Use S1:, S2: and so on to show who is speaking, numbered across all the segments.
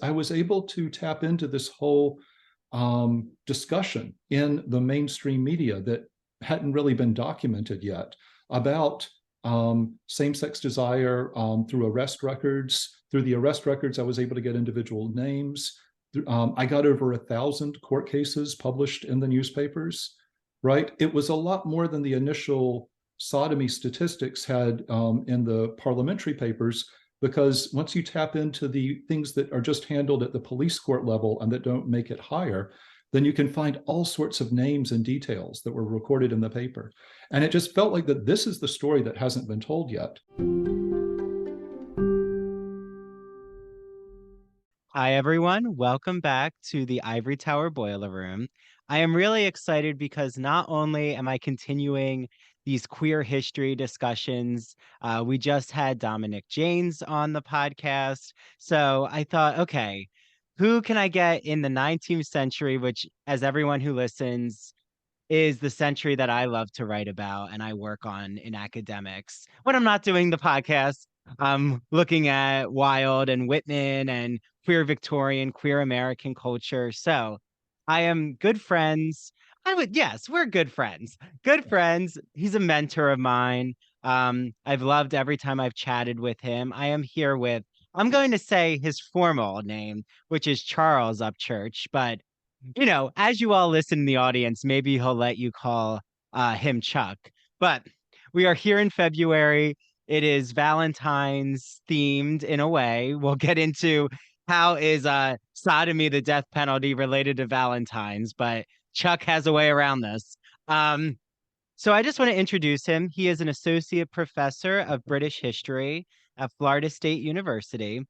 S1: I was able to tap into this whole discussion in the mainstream media that hadn't really been documented yet about same-sex desire through arrest records. Through the arrest records, I was able to get individual names. I got over 1,000 court cases published in the newspapers, right? It was a lot more than the initial sodomy statistics had in the parliamentary papers, because once you tap into the things that are just handled at the police court level and that don't make it higher, then you can find all sorts of names and details that were recorded in the paper. And it just felt like that this is the story that hasn't been told yet.
S2: Hi, everyone. Welcome back to the Ivory Tower Boiler Room. I am really excited because not only am I continuing these queer history discussions, we just had Dominic Janes on the podcast. So I thought, okay, who can I get in the 19th century, which, as everyone who listens, is the century that I love to write about and I work on in academics. When I'm not doing the podcast, I'm looking at Wilde and Whitman and queer Victorian, queer American culture. So I am good friends. Yes, we're good friends. Good friends. He's a mentor of mine. I've loved every time I've chatted with him. I'm going to say his formal name, which is Charles Upchurch, but as you all listen in the audience, maybe he'll let you call him Chuck. But we are here in February. It is Valentine's themed in a way. We'll get into how is sodomy, the death penalty, related to Valentine's, but Chuck has a way around this. So I just want to introduce him. He is an associate professor of British history at Florida State University,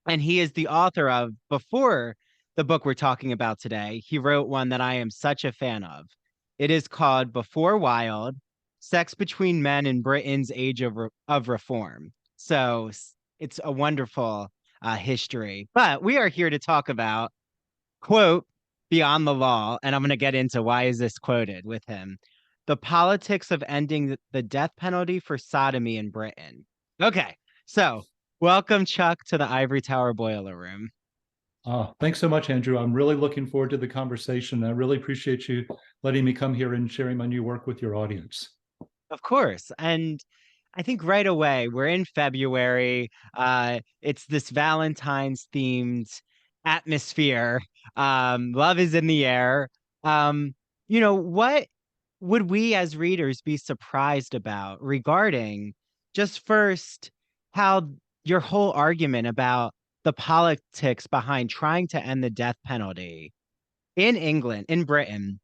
S2: and he is the author of, before the book we're talking about today, he wrote one that I am such a fan of. It is called Before Wilde, Sex Between Men in Britain's Age of Reform. So it's a wonderful history. But we are here to talk about, quote, Beyond the Law, and I'm going to get into why is this quoted with him. The politics of ending the death penalty for sodomy in Britain. Okay, so welcome, Chuck, to the Ivory Tower Boiler Room.
S1: Thanks so much, Andrew. I'm really looking forward to the conversation. I really appreciate you letting me come here and sharing my new work with your audience.
S2: Of course. And I think right away, we're in February. It's this Valentine's themed atmosphere. Love is in the air. What would we as readers be surprised about regarding just first how your whole argument about the politics behind trying to end the death penalty in England, in Britain,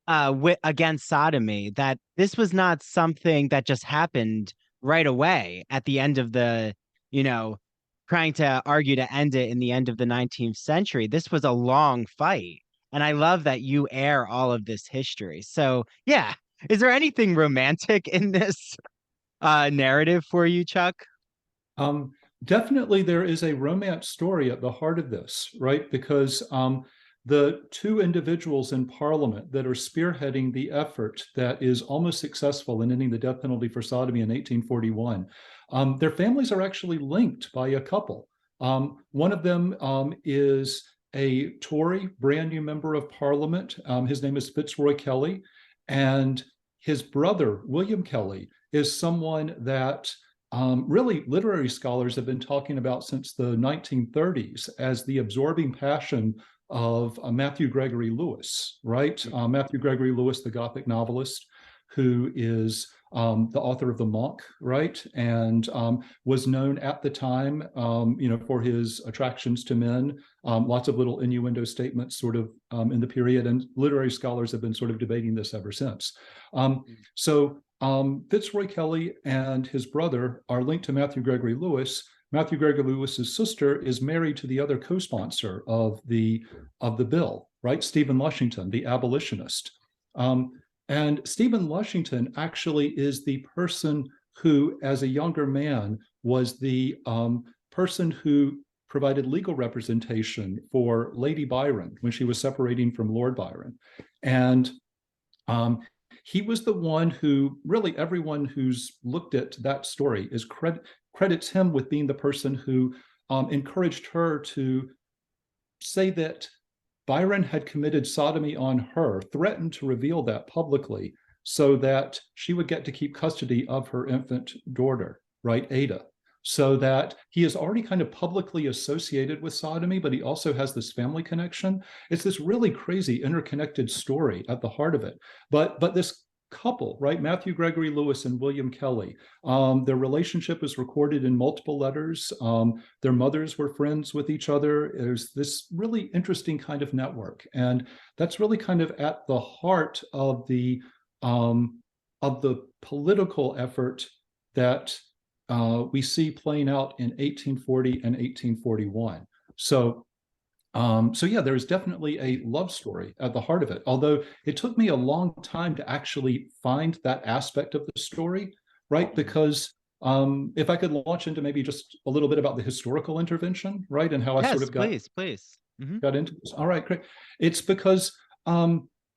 S2: against sodomy, that this was not something that just happened right away at the end of trying to argue to end it in the end of the 19th century. This was a long fight. And I love that you air all of this history. So, yeah, is there anything romantic in this narrative for you, Chuck?
S1: Definitely, there is a romance story at the heart of this, right? Because the two individuals in Parliament that are spearheading the effort that is almost successful in ending the death penalty for sodomy in 1841, their families are actually linked by a couple. One of them is a Tory, brand new member of Parliament. His name is Fitzroy Kelly, and his brother, William Kelly, is someone that really literary scholars have been talking about since the 1930s as the absorbing passion of Matthew Gregory Lewis, right? Matthew Gregory Lewis, the Gothic novelist, who is the author of The Monk, right? And was known at the time, for his attractions to men, lots of little innuendo statements sort of in the period, and literary scholars have been sort of debating this ever since. So Fitzroy Kelly and his brother are linked to Matthew Gregory Lewis. Matthew Gregory Lewis's sister is married to the other co-sponsor of the bill, right? Stephen Lushington, the abolitionist. And Stephen Lushington actually is the person who, as a younger man, was the person who provided legal representation for Lady Byron when she was separating from Lord Byron. And he was the one who, really everyone who's looked at that story credits him with being the person who encouraged her to say that Byron had committed sodomy on her, threatened to reveal that publicly so that she would get to keep custody of her infant daughter, right, Ada. So that he is already kind of publicly associated with sodomy, but he also has this family connection. It's this really crazy interconnected story at the heart of it. But this couple, right, Matthew Gregory Lewis and William Kelly, their relationship is recorded in multiple letters. Their mothers were friends with each other. There's this really interesting kind of network, and that's really kind of at the heart of the political effort that we see playing out in 1840 and 1841. So yeah, there's definitely a love story at the heart of it, although it took me a long time to actually find that aspect of the story, right? Because if I could launch into maybe just a little bit about the historical intervention, right? And how I sort
S2: Yes,
S1: of got
S2: please.
S1: got into this. All right, great. It's because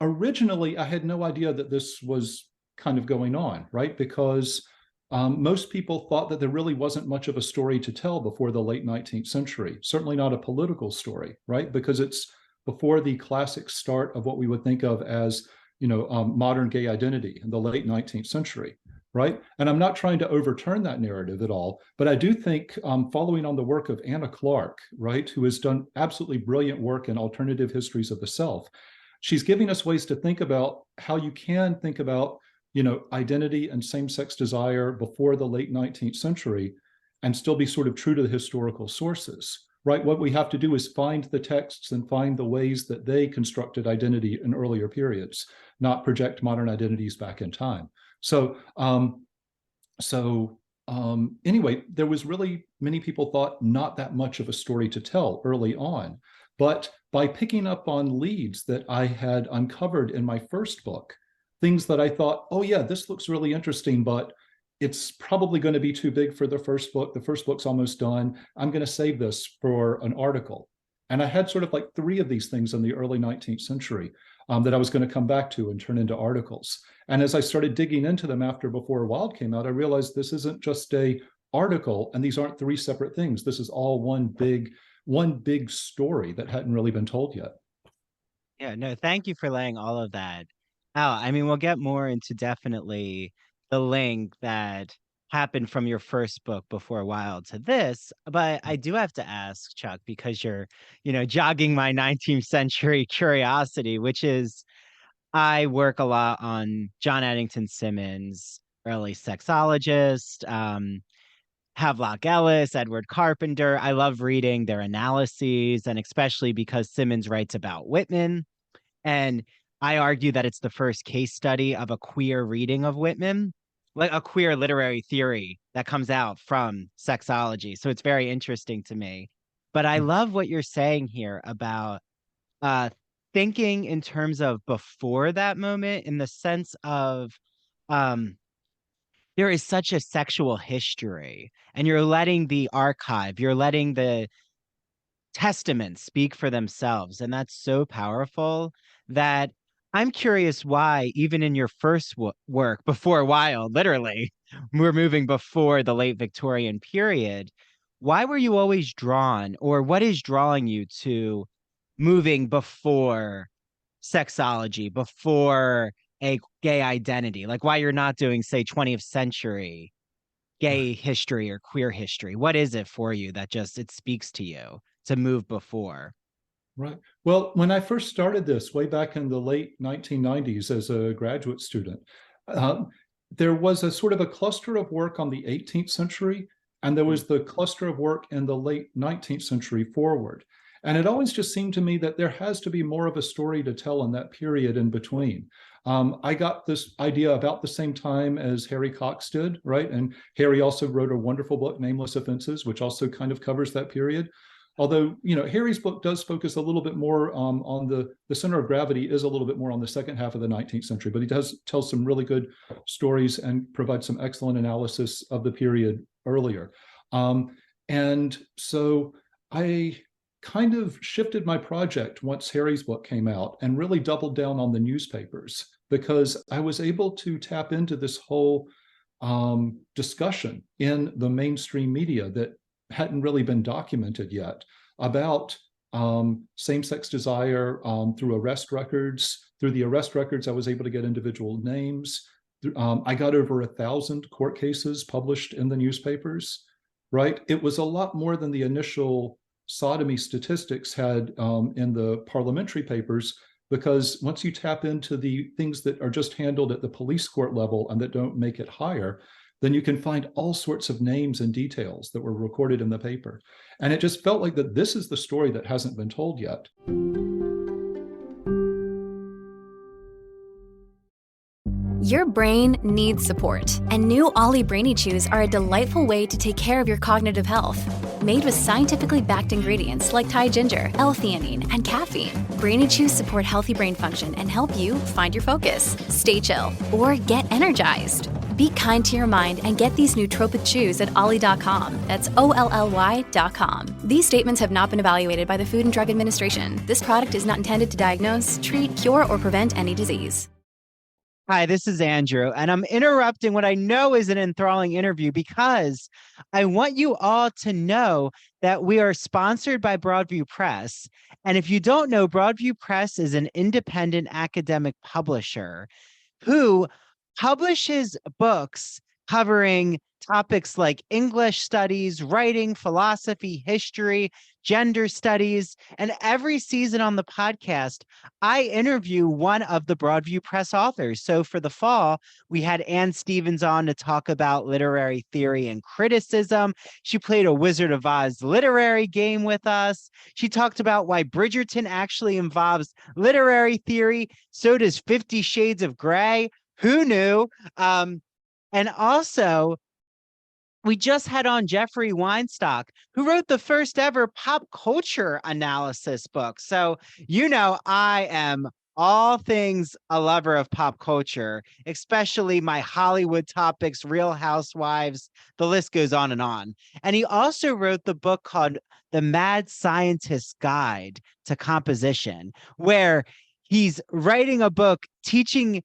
S1: originally I had no idea that this was kind of going on, right? Because most people thought that there really wasn't much of a story to tell before the late 19th century, certainly not a political story, right? Because it's before the classic start of what we would think of as, modern gay identity in the late 19th century, right? And I'm not trying to overturn that narrative at all, but I do think following on the work of Anna Clark, right, who has done absolutely brilliant work in alternative histories of the self, she's giving us ways to think about how you can think about identity and same-sex desire before the late 19th century and still be sort of true to the historical sources, right? What we have to do is find the texts and find the ways that they constructed identity in earlier periods, not project modern identities back in time. Anyway, there was really, many people thought, not that much of a story to tell early on. But by picking up on leads that I had uncovered in my first book, things that I thought, oh yeah, this looks really interesting, but it's probably going to be too big for the first book. The first book's almost done. I'm going to save this for an article. And I had sort of like 3 of these things in the early 19th century that I was going to come back to and turn into articles. And as I started digging into them after Before Wild came out, I realized this isn't just a article and these aren't 3 separate things. This is all one big story that hadn't really been told yet.
S2: Yeah, no, thank you for laying all of that out. I mean, we'll get more into definitely the link that happened from your first book, Before Wild, to this, but I do have to ask, Chuck, because you're, jogging my 19th century curiosity, which is I work a lot on John Addington Symonds, early sexologist, Havelock Ellis, Edward Carpenter. I love reading their analyses, and especially because Symonds writes about Whitman. And I argue that it's the first case study of a queer reading of Whitman, like a queer literary theory that comes out from sexology. So it's very interesting to me. But I love what you're saying here about uh, thinking in terms of before that moment, in the sense of um, there is such a sexual history, and you're letting the archive, you're letting the testaments speak for themselves. And that's so powerful that I'm curious why, even in your first work, Before Wild, literally, we're moving before the late Victorian period. Why were you always drawn, or what is drawing you to moving before sexology, before a gay identity? Like why you're not doing, say, 20th century gay history or queer history? What is it for you that just it speaks to you to move before?
S1: Right. Well, when I first started this way back in the late 1990s as a graduate student, there was a sort of a cluster of work on the 18th century, and there was the cluster of work in the late 19th century forward. And it always just seemed to me that there has to be more of a story to tell in that period in between. I got this idea about the same time as Harry Cox did, right? And Harry also wrote a wonderful book, Nameless Offenses, which also kind of covers that period. Although, Harry's book does focus a little bit more on the center of gravity is a little bit more on the second half of the 19th century, but he does tell some really good stories and provide some excellent analysis of the period earlier. And so I kind of shifted my project once Harry's book came out and really doubled down on the newspapers, because I was able to tap into this whole discussion in the mainstream media that hadn't really been documented yet about same-sex desire through arrest records. Through the arrest records, I was able to get individual names. I got over 1,000 court cases published in the newspapers, right? It was a lot more than the initial sodomy statistics had in the parliamentary papers, because once you tap into the things that are just handled at the police court level and that don't make it higher, then you can find all sorts of names and details that were recorded in the paper. And it just felt like that this is the story that hasn't been told yet.
S3: Your brain needs support, and new Ollie Brainy Chews are a delightful way to take care of your cognitive health. Made with scientifically backed ingredients like Thai ginger, L-theanine, and caffeine, Brainy Chews support healthy brain function and help you find your focus, stay chill, or get energized. Be kind to your mind and get these nootropic chews at ollie.com. That's OLLY.com. These statements have not been evaluated by the Food and Drug Administration. This product is not intended to diagnose, treat, cure, or prevent any disease.
S2: Hi, this is Andrew, and I'm interrupting what I know is an enthralling interview because I want you all to know that we are sponsored by Broadview Press. And if you don't know, Broadview Press is an independent academic publisher who publishes books covering topics like English studies, writing, philosophy, history, gender studies. And every season on the podcast, I interview one of the Broadview Press authors. So for the fall, we had Ann Stevens on to talk about literary theory and criticism. She played a Wizard of Oz literary game with us. She talked about why Bridgerton actually involves literary theory. So does 50 Shades of Grey. Who knew? And also, we just had on Jeffrey Weinstock, who wrote the first ever pop culture analysis book. So, I am all things a lover of pop culture, especially my Hollywood topics, Real Housewives, the list goes on and on. And he also wrote the book called The Mad Scientist's Guide to Composition, where he's writing a book teaching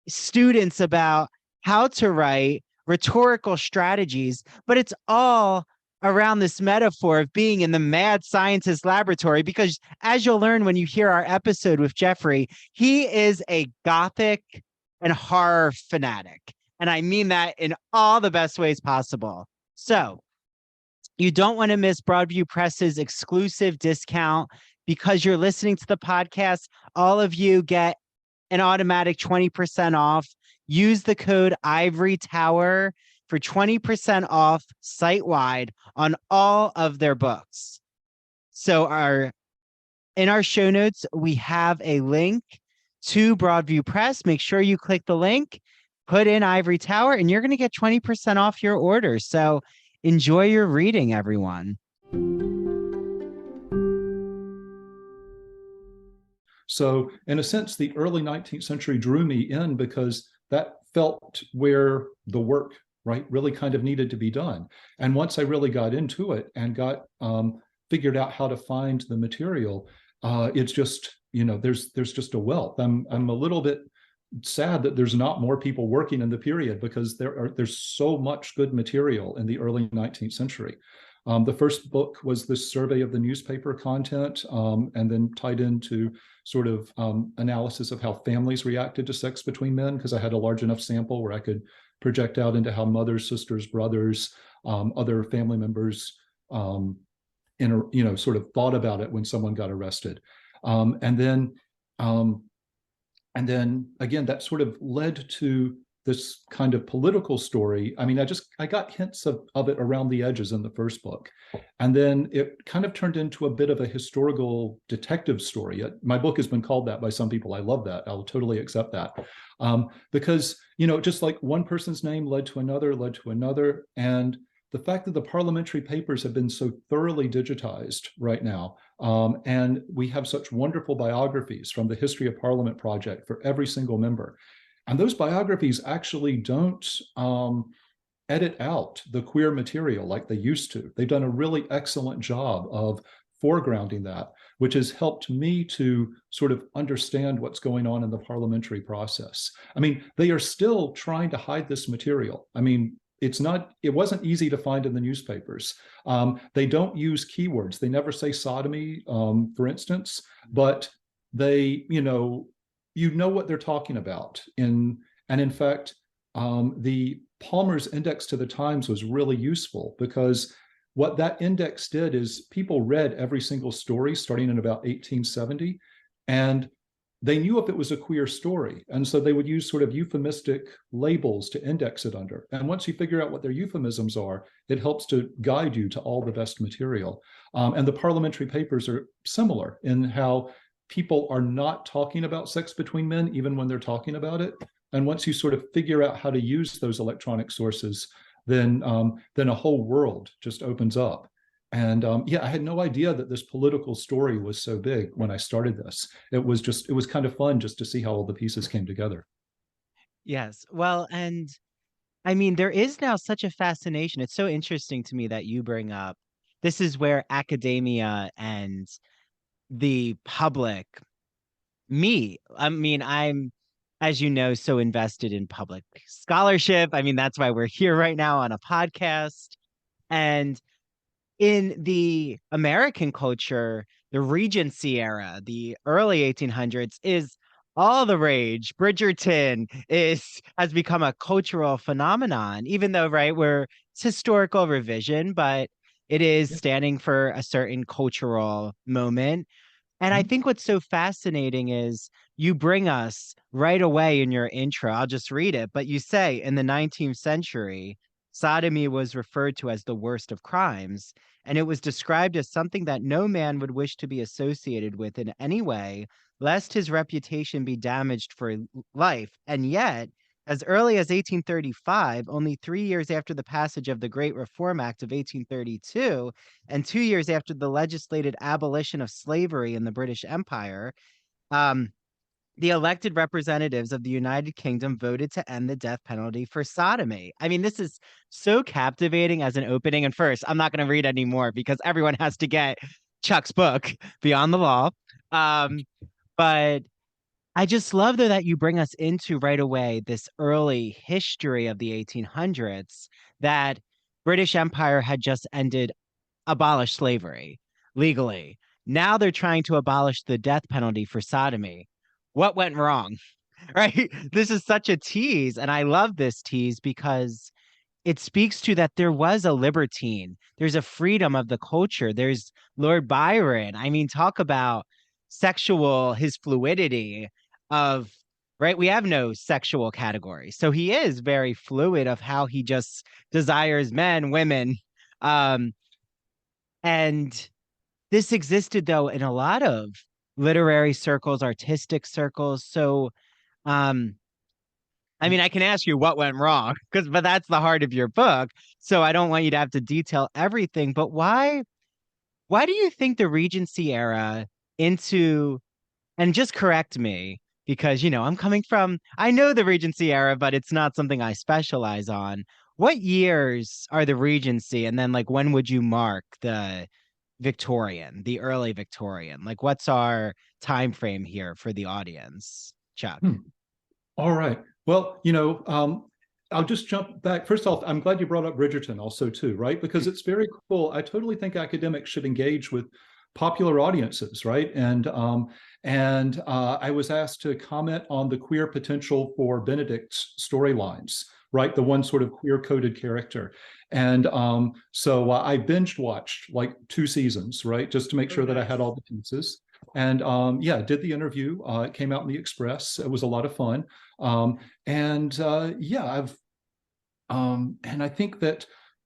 S2: students about how to write rhetorical strategies, but it's all around this metaphor of being in the mad scientist laboratory, because as you'll learn when you hear our episode with Jeffrey, he is a gothic and horror fanatic. And I mean that in all the best ways possible. So you don't want to miss Broadview Press's exclusive discount. Because you're listening to the podcast, all of you get an automatic 20% off. Use the code Ivory Tower for 20% off site-wide on all of their books. So in our show notes, we have a link to Broadview Press. Make sure you click the link, put in Ivory Tower, and you're going to get 20% off your order. So enjoy your reading, everyone.
S1: So in a sense, the early 19th century drew me in because that felt where the work, right, really kind of needed to be done. And once I really got into it and got figured out how to find the material, it's just, there's just a wealth. I'm a little bit sad that there's not more people working in the period, because there's so much good material in the early 19th century. The first book was this survey of the newspaper content, and then tied into sort of analysis of how families reacted to sex between men, because I had a large enough sample where I could project out into how mothers, sisters, brothers, other family members, sort of thought about it when someone got arrested. And then again, that sort of led to this kind of political story. I mean, I got hints of it around the edges in the first book. And then it kind of turned into a bit of a historical detective story. My book has been called that by some people. I love that. I'll totally accept that. Because, just like one person's name led to another. And the fact that the parliamentary papers have been so thoroughly digitized right now, and we have such wonderful biographies from the History of Parliament project for every single member. And those biographies actually don't edit out the queer material like they used to. They've done a really excellent job of foregrounding that, which has helped me to sort of understand what's going on in the parliamentary process. I mean, they are still trying to hide this material. I mean, it wasn't easy to find in the newspapers. They don't use keywords. They never say sodomy, for instance, but they, you know what they're talking about. And in fact, the Palmer's Index to the Times was really useful, because what that index did is people read every single story starting in about 1870, and they knew if it was a queer story. And so they would use sort of euphemistic labels to index it under. And once you figure out what their euphemisms are, it helps to guide you to all the best material. And the parliamentary papers are similar in how people are not talking about sex between men, even when they're talking about it. And once you sort of figure out how to use those electronic sources, then a whole world just opens up. And yeah, I had no idea that this political story was so big when I started this. It was kind of fun just to see how all the pieces came together.
S2: Yes. Well, and I mean, there is now such a fascination. It's so interesting to me that you bring up this is where academia and the public meet. I mean, I'm, as you know, so invested in public scholarship. I mean, that's why we're here right now on a podcast. And in the American culture, the Regency era, the early 1800s, is all the rage. Bridgerton has become a cultural phenomenon, even though, right, it's historical revision, but it is standing for a certain cultural moment. And I think what's so fascinating is you bring us right away in your intro. I'll just read it, but you say in the 19th century, sodomy was referred to as the worst of crimes, and it was described as something that no man would wish to be associated with in any way, lest his reputation be damaged for life. And yet, as early as 1835, only 3 years after the passage of the Great Reform Act of 1832, and 2 years after the legislated abolition of slavery in the British Empire, the elected representatives of the United Kingdom voted to end the death penalty for sodomy. I mean, this is so captivating as an opening. And first, I'm not going to read any more because everyone has to get Chuck's book, Beyond the Law. But I just love, though, that you bring us into right away this early history of the 1800s, that British Empire had just abolished slavery legally. Now they're trying to abolish the death penalty for sodomy. What went wrong? Right? This is such a tease. And I love this tease because it speaks to that there was a libertine. There's a freedom of the culture. There's Lord Byron. I mean, talk about his fluidity of, right? We have no sexual category. So he is very fluid of how he just desires men, women. And this existed, though, in a lot of literary circles, artistic circles. So, I mean, I can ask you what went wrong, but that's the heart of your book. So I don't want you to have to detail everything, but why do you think the Regency era and just correct me, because, I know the Regency era, but it's not something I specialize on. What years are the Regency? And then when would you mark the early Victorian? What's our time frame here for the audience, Chuck?
S1: All right. Well, I'll just jump back. First off, I'm glad you brought up Bridgerton also too, right? Because it's very cool. I totally think academics should engage with popular audiences, right? And I was asked to comment on the queer potential for Benedict's storylines, right? The one sort of queer-coded character. And so I binge watched 2 seasons, right? Just to make sure that I had all the pieces. And did the interview. It came out in the Express. It was a lot of fun. And I think that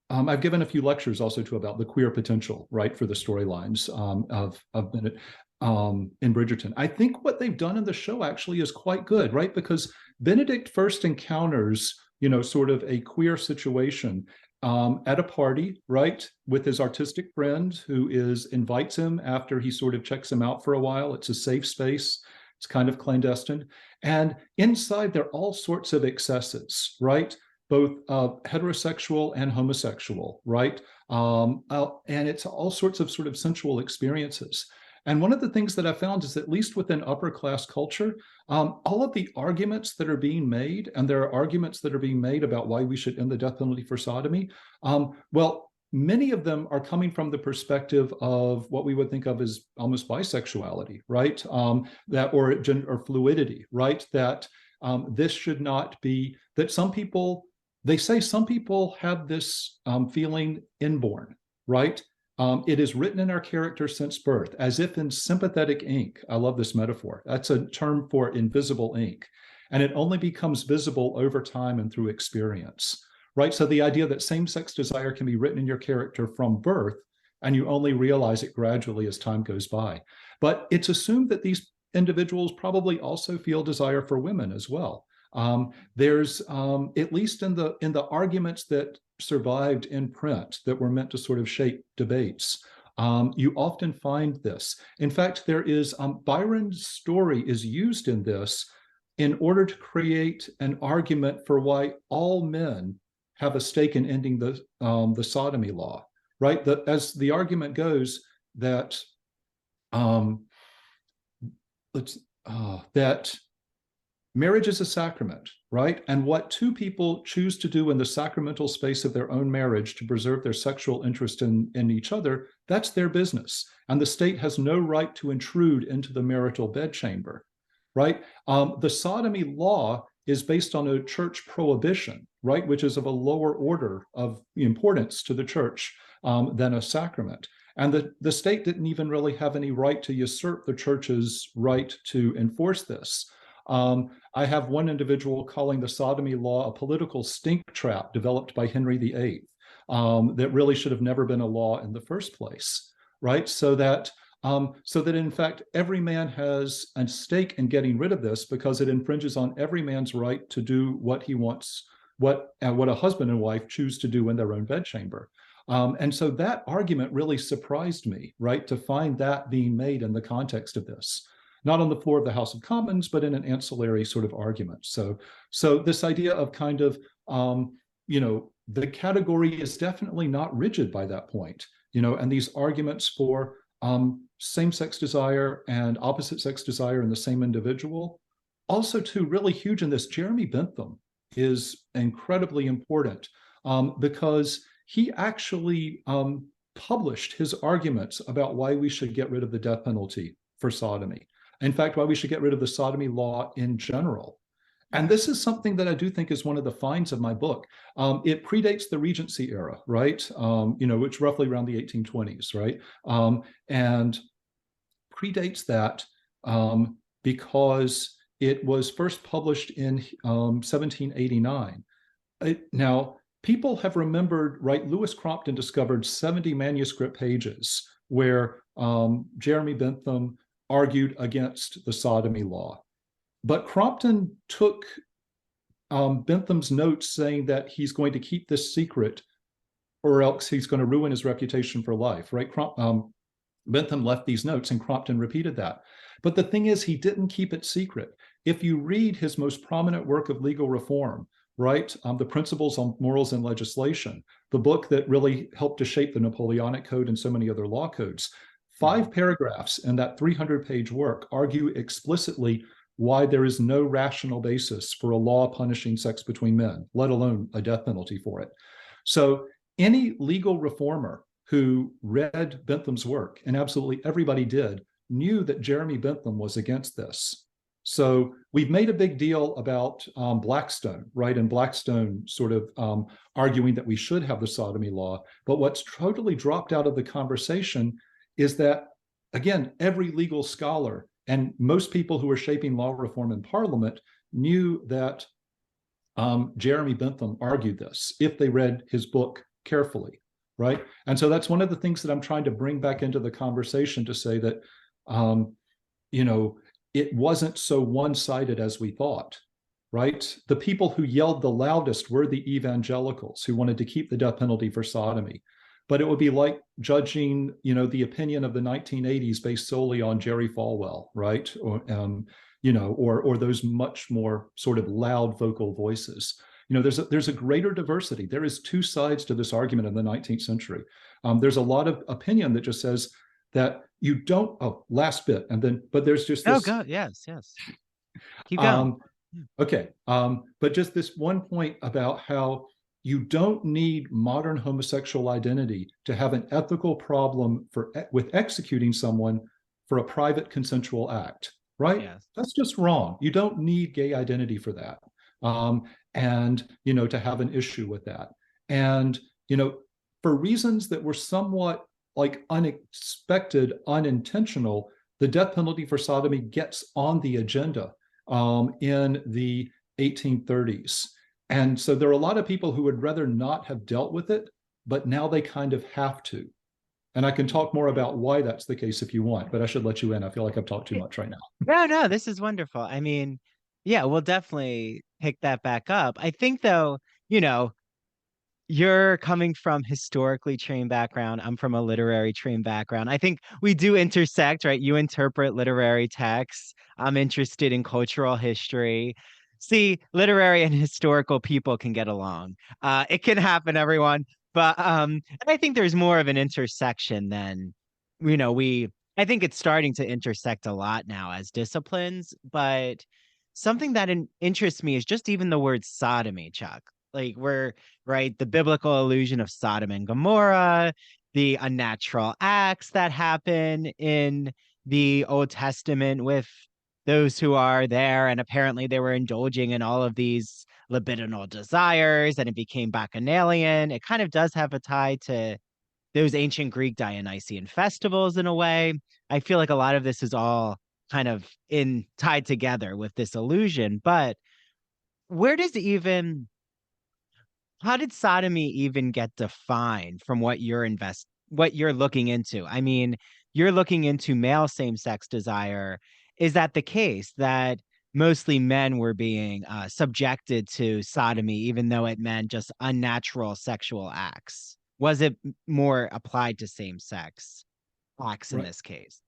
S1: I've given a few lectures also too about the queer potential, right, for the storylines of Bennett in Bridgerton. I think what they've done in the show actually is quite good, right? Because Benedict first encounters, sort of a queer situation at a party, right, with his artistic friend who invites him after he sort of checks him out for a while. It's a safe space. It's kind of clandestine. And inside there are all sorts of excesses, right? Both heterosexual and homosexual, right? And it's all sorts of sort of sensual experiences. And one of the things that I found is, at least within upper class culture, all of the arguments that are being made, and there are arguments that are being made about why we should end the death penalty for sodomy, well, many of them are coming from the perspective of what we would think of as almost bisexuality, right? That or gender or fluidity, right? That this should not be, that some people, they say some people have this feeling inborn, right? It is written in our character since birth, as if in sympathetic ink. I love this metaphor. That's a term for invisible ink. And it only becomes visible over time and through experience, right? So the idea that same-sex desire can be written in your character from birth, and you only realize it gradually as time goes by. But it's assumed that these individuals probably also feel desire for women as well. There's at least in the arguments that survived in print that were meant to sort of shape debates, you often find this. In fact, there is Byron's story is used in this in order to create an argument for why all men have a stake in ending the sodomy law, right? As the argument goes that that marriage is a sacrament, right? And what two people choose to do in the sacramental space of their own marriage to preserve their sexual interest in each other, that's their business. And the state has no right to intrude into the marital bedchamber, right? The sodomy law is based on a church prohibition, right? Which is of a lower order of importance to the church than a sacrament. And the state didn't even really have any right to usurp the church's right to enforce this. I have one individual calling the sodomy law a political stink trap developed by Henry VIII that really should have never been a law in the first place, right? So that in fact, every man has a stake in getting rid of this, because it infringes on every man's right to do what he wants, what a husband and wife choose to do in their own bedchamber. And so that argument really surprised me, right, to find that being made in the context of this. Not on the floor of the House of Commons, but in an ancillary sort of argument. So this idea of kind of, the category is definitely not rigid by that point, and these arguments for same-sex desire and opposite-sex desire in the same individual. Also, too, really huge in this, Jeremy Bentham is incredibly important because he actually published his arguments about why we should get rid of the death penalty for sodomy. In fact, why we should get rid of the sodomy law in general. And this is something that I do think is one of the finds of my book. It predates the Regency era, right? Which roughly around the 1820s, right? And predates that because it was first published in 1789. Now, people have remembered, right? Lewis Crompton discovered 70 manuscript pages where Jeremy Bentham argued against the sodomy law. But Crompton took Bentham's notes saying that he's going to keep this secret or else he's going to ruin his reputation for life, right? Bentham left these notes and Crompton repeated that. But the thing is, he didn't keep it secret. If you read his most prominent work of legal reform, right, The Principles on Morals and Legislation, the book that really helped to shape the Napoleonic Code and so many other law codes, 5 paragraphs in that 300-page work argue explicitly why there is no rational basis for a law punishing sex between men, let alone a death penalty for it. So any legal reformer who read Bentham's work, and absolutely everybody did, knew that Jeremy Bentham was against this. So we've made a big deal about Blackstone, right? And Blackstone sort of arguing that we should have the sodomy law. But what's totally dropped out of the conversation is that, again, every legal scholar and most people who were shaping law reform in Parliament knew that Jeremy Bentham argued this if they read his book carefully, right? And so that's one of the things that I'm trying to bring back into the conversation to say that, it wasn't so one-sided as we thought, right? The people who yelled the loudest were the evangelicals who wanted to keep the death penalty for sodomy. But it would be like judging, the opinion of the 1980s based solely on Jerry Falwell, right? Or those much more sort of loud vocal voices. There's a greater diversity. There is 2 sides to this argument in the 19th century. There's a lot of opinion that just says that you don't, oh, last bit, and then, but there's just
S2: Oh,
S1: this.
S2: go, yes. Keep going.
S1: Okay, but just this one point about how you don't need modern homosexual identity to have an ethical problem with executing someone for a private consensual act, right?
S2: Yes.
S1: That's just wrong. You don't need gay identity for that. And, to have an issue with that. And, for reasons that were somewhat like unexpected, unintentional, the death penalty for sodomy gets on the agenda in the 1830s. And so there are a lot of people who would rather not have dealt with it, but now they kind of have to. And I can talk more about why that's the case if you want, but I should let you in. I feel like I've talked too much right now.
S2: No, this is wonderful. I mean, yeah, we'll definitely pick that back up. I think though, you're coming from historically trained background. I'm from a literary trained background. I think we do intersect, right? You interpret literary texts. I'm interested in cultural history. See, literary and historical people can get along. It can happen, everyone. But and I think there's more of an intersection than, I think it's starting to intersect a lot now as disciplines. But something that interests me is just even the word sodomy, Chuck. Like right, the biblical allusion of Sodom and Gomorrah, the unnatural acts that happen in the Old Testament with those who are there, and apparently they were indulging in all of these libidinal desires, and it became bacchanalian. It kind of does have a tie to those ancient Greek Dionysian festivals in a way. I feel like a lot of this is all kind of tied together with this illusion. But where does how did sodomy even get defined from what you're looking into? I mean, you're looking into male same-sex desire. Is that the case that mostly men were being subjected to sodomy, even though it meant just unnatural sexual acts? Was it more applied to same-sex acts in this case?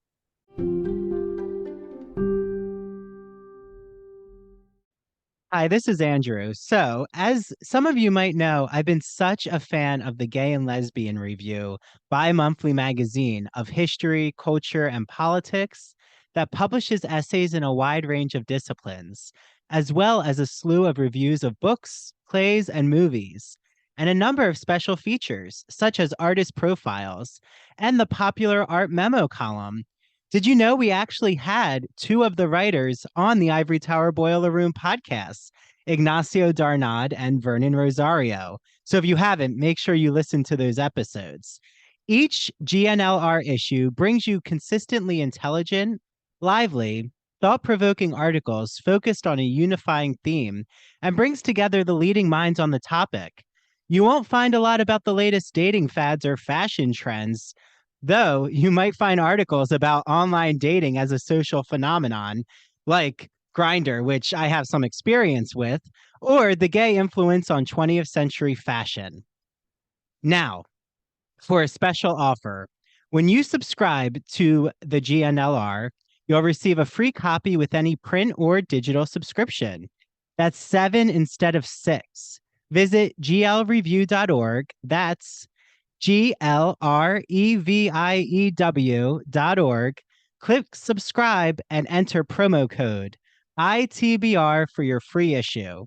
S2: Hi, this is Andrew. So, as some of you might know, I've been such a fan of the Gay and Lesbian Review, bi-monthly magazine of history, culture, and politics that publishes essays in a wide range of disciplines, as well as a slew of reviews of books, plays, and movies, and a number of special features, such as artist profiles and the popular Art Memo column. Did you know we actually had two of the writers on the Ivory Tower Boiler Room podcast, Ignacio Darnad and Vernon Rosario? So if you haven't, make sure you listen to those episodes. Each GNLR issue brings you consistently intelligent, lively, thought-provoking articles focused on a unifying theme and brings together the leading minds on the topic. You won't find a lot about the latest dating fads or fashion trends, though you might find articles about online dating as a social phenomenon, like Grindr, which I have some experience with, or the gay influence on 20th century fashion. Now, for a special offer, when you subscribe to the GNLR, you'll receive a free copy with any print or digital subscription. That's 7 instead of 6. Visit glreview.org. That's glreview.org. Click subscribe and enter promo code ITBR for your free issue.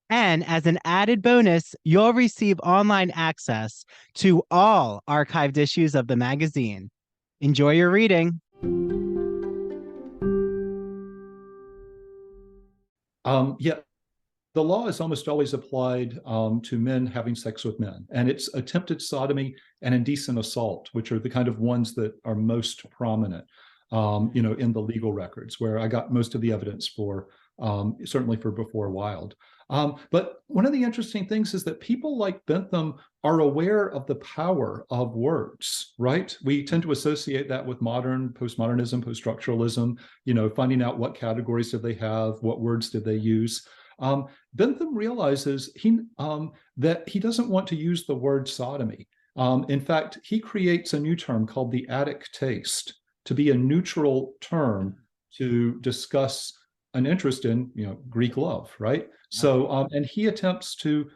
S2: And as an added bonus, you'll receive online access to all archived issues of the magazine. Enjoy your reading.
S1: The law is almost always applied to men having sex with men, and it's attempted sodomy and indecent assault, which are the kind of ones that are most prominent, in the legal records, where I got most of the evidence for, certainly for before Wilde. But one of the interesting things is that people like Bentham are aware of the power of words, right? We tend to associate that with postmodernism, post-structuralism, finding out what categories did they have, what words did they use. Bentham realizes that he doesn't want to use the word sodomy. In fact, he creates a new term called the Attic taste to be a neutral term to discuss an interest in, Greek love, right? So, and he attempts to,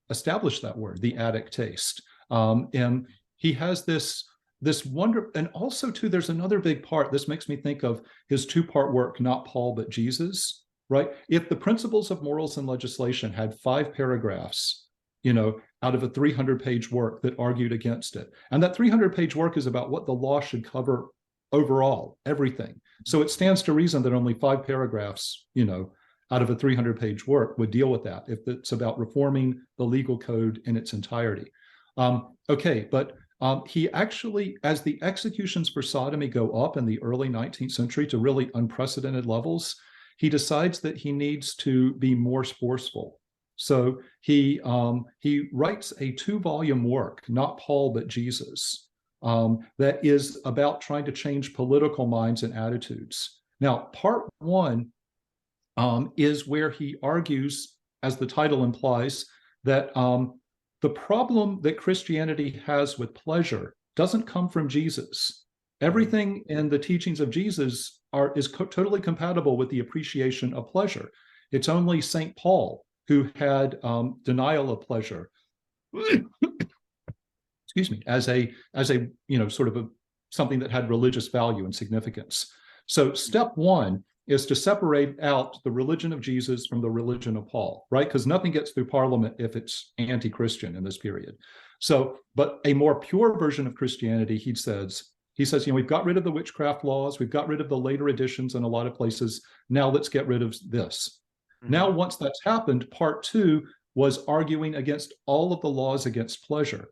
S1: establish that word, the Attic taste. And he has this this wonder, and also too, there's another big part. This makes me think of his two-part work, Not Paul, but Jesus, right? If the Principles of Morals and Legislation had 5 paragraphs, out of a 300-page work that argued against it, and that 300-page work is about what the law should cover overall, everything. So it stands to reason that only 5 paragraphs, out of a 300-page work would deal with that if it's about reforming the legal code in its entirety. Okay, but he actually, as the executions for sodomy go up in the early 19th century to really unprecedented levels, he decides that he needs to be more forceful. So he writes a 2-volume work, Not Paul, but Jesus, that is about trying to change political minds and attitudes. Now, part 1 is where he argues, as the title implies, that the problem that Christianity has with pleasure doesn't come from Jesus. Everything in the teachings of Jesus is totally compatible with the appreciation of pleasure. It's only St. Paul who had denial of pleasure, excuse me, as a sort of something that had religious value and significance. So step 1 is to separate out the religion of Jesus from the religion of Paul, right? Because nothing gets through Parliament if it's anti-Christian in this period. So, but a more pure version of Christianity, he says, we've got rid of the witchcraft laws, we've got rid of the later editions in a lot of places. Now let's get rid of this. Mm-hmm. Now, once that's happened, part 2 was arguing against all of the laws against pleasure.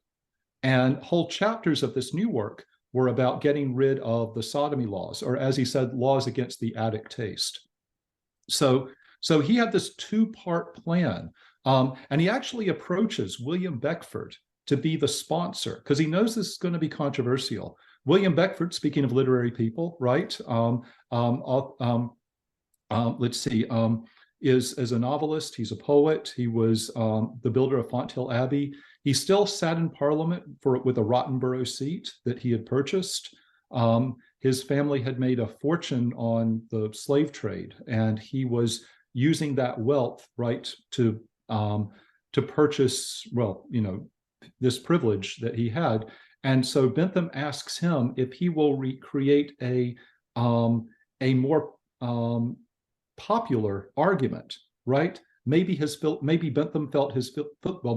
S1: And whole chapters of this new work were about getting rid of the sodomy laws, or as he said, laws against the addict taste. So he had this 2-part plan, and he actually approaches William Beckford to be the sponsor, because he knows this is going to be controversial. William Beckford, speaking of literary people, right? Let's see, is a novelist, he's a poet, he was the builder of Fonthill Abbey. He still sat in Parliament with a Rottenborough seat that he had purchased. His family had made a fortune on the slave trade, and he was using that wealth, right, to purchase, this privilege that he had. And so Bentham asks him if he will recreate a more popular argument, right? Maybe Bentham felt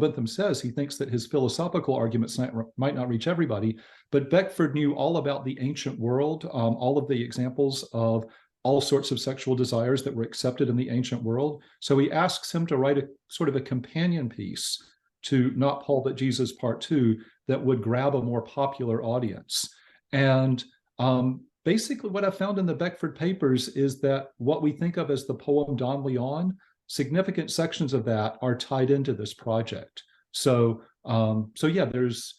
S1: Bentham says he thinks that his philosophical arguments might not reach everybody, but Beckford knew all about the ancient world, all of the examples of all sorts of sexual desires that were accepted in the ancient world. So he asks him to write a sort of a companion piece to Not Paul, but Jesus Part 2 that would grab a more popular audience. And basically what I found in the Beckford papers is that what we think of as the poem Don Leon, significant sections of that are tied into this project. So yeah,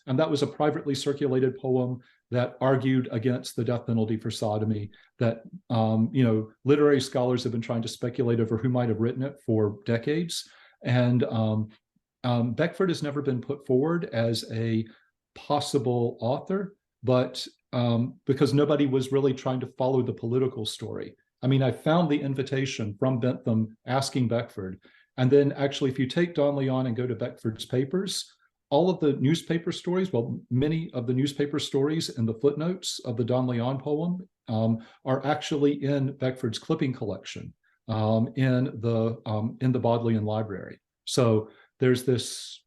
S1: and that was a privately circulated poem that argued against the death penalty for sodomy, that literary scholars have been trying to speculate over who might have written it for decades. And Beckford has never been put forward as a possible author, but because nobody was really trying to follow the political story. I mean, I found the invitation from Bentham asking Beckford, and then actually, if you take Don Leon and go to Beckford's papers, all of the newspaper stories, many of the newspaper stories in the footnotes of the Don Leon poem are actually in Beckford's clipping collection in the Bodleian Library. So there's this,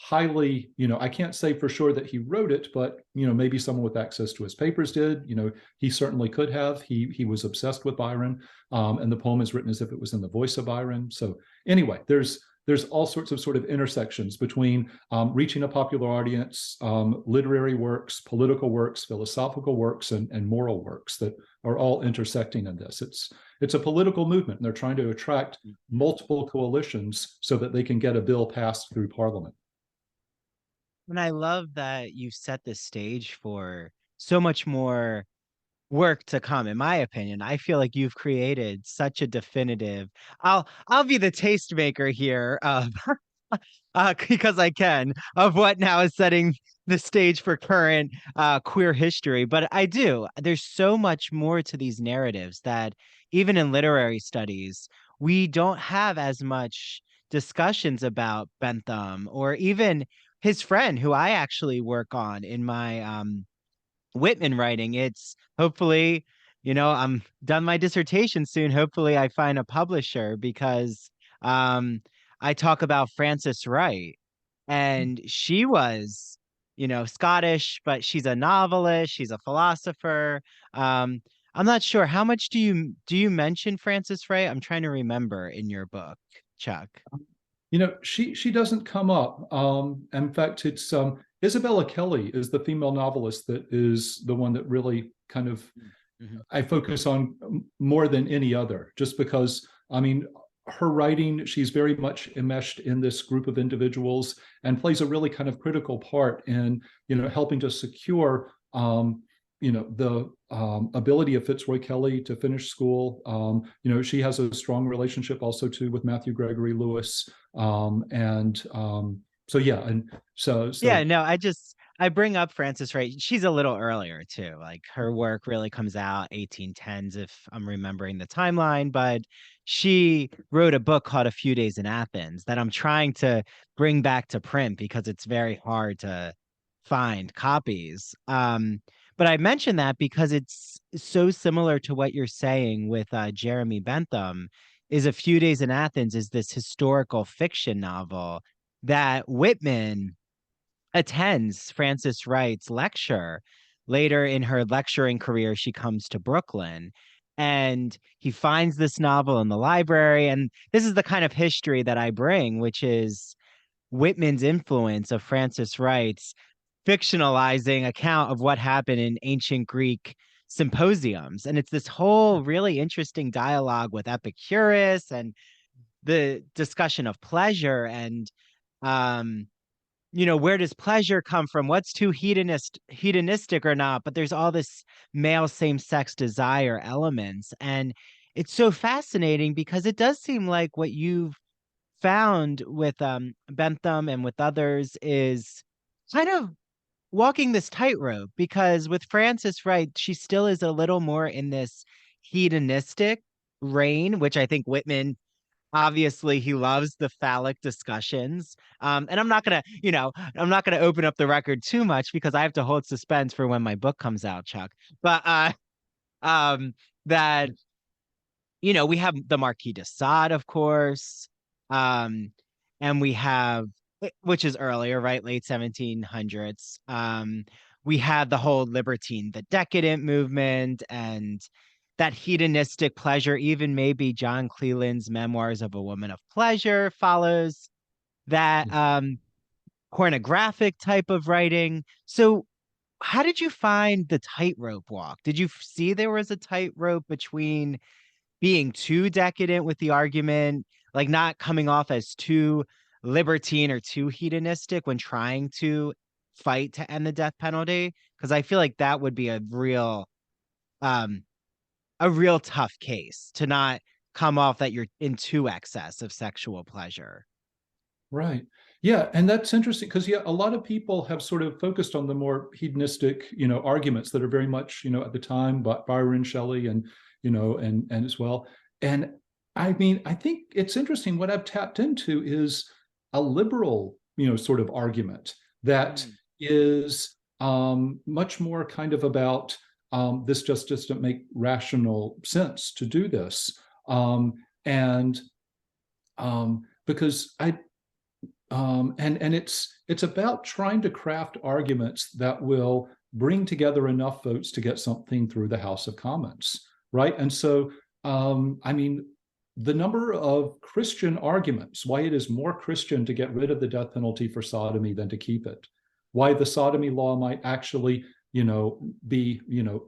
S1: highly, I can't say for sure that he wrote it, but, maybe someone with access to his papers did. He certainly could have. He was obsessed with Byron, and the poem is written as if it was in the voice of Byron. So anyway, there's all sorts of sort of intersections between reaching a popular audience, literary works, political works, philosophical works, and moral works that are all intersecting in this. It's a political movement, and they're trying to attract multiple coalitions so that they can get a bill passed through Parliament.
S2: And I love that you set the stage for so much more work to come. In my opinion, I feel like you've created such a definitive. I'll be the tastemaker here of because I can, of what now is setting the stage for current queer history. But there's so much more to these narratives that even in literary studies, we don't have as much discussions about Bentham, or even his friend, who I actually work on in my Whitman writing. It's hopefully, I'm done my dissertation soon. Hopefully I find a publisher because I talk about Frances Wright, and she was, Scottish, but she's a novelist, she's a philosopher. I'm not sure how much do you mention Frances Wright? I'm trying to remember in your book, Chuck.
S1: She doesn't come up. In fact, it's Isabella Kelly is the female novelist that is the one that really kind of I focus on more than any other, just because, I mean, her writing, she's very much enmeshed in this group of individuals and plays a really kind of critical part in, helping to secure, the ability of Fitzroy Kelly to finish school. She has a strong relationship also too with Matthew Gregory Lewis.
S2: Yeah, no, I bring up Frances Wright. She's a little earlier too. Like her work really comes out 1810s, if I'm remembering the timeline, but she wrote a book called A Few Days in Athens that I'm trying to bring back to print because it's very hard to find copies. But I mention that because it's so similar to what you're saying with Jeremy Bentham. Is A Few Days in Athens is this historical fiction novel that Whitman attends Frances Wright's lecture. Later in her lecturing career, she comes to Brooklyn and he finds this novel in the library. And this is the kind of history that I bring, which is Whitman's influence of Frances Wright's fictionalizing account of what happened in ancient Greek symposiums. And it's this whole really interesting dialogue with Epicurus and the discussion of pleasure and where does pleasure come from? What's too hedonistic or not? But there's all this male same-sex desire elements. And it's so fascinating because it does seem like what you've found with Bentham and with others is kind of walking this tightrope, because with Frances Wright, she still is a little more in this hedonistic reign, which I think Whitman, obviously he loves the phallic discussions. And I'm not gonna open up the record too much because I have to hold suspense for when my book comes out, Chuck. But that we have the Marquis de Sade, of course. And we have, which is earlier, right? Late 1700s. We had the whole libertine, the decadent movement, and that hedonistic pleasure. Even maybe John Cleland's Memoirs of a Woman of Pleasure follows that pornographic type of writing. So how did you find the tightrope walk? Did you see there was a tightrope between being too decadent with the argument, like not coming off as too libertine or too hedonistic when trying to fight to end the death penalty? Because I feel like that would be a real tough case to not come off that you're in too excess of sexual pleasure.
S1: Right. Yeah. And that's interesting because, a lot of people have sort of focused on the more hedonistic, arguments that are very much, at the time, but Byron, Shelley, and as well. And I mean, I think it's interesting. What I've tapped into is a liberal, sort of argument that is much more kind of about this just doesn't make rational sense to do this. Because it's about trying to craft arguments that will bring together enough votes to get something through the House of Commons, right? And so, I mean, the number of Christian arguments, why it is more Christian to get rid of the death penalty for sodomy than to keep it, why the sodomy law might actually, be,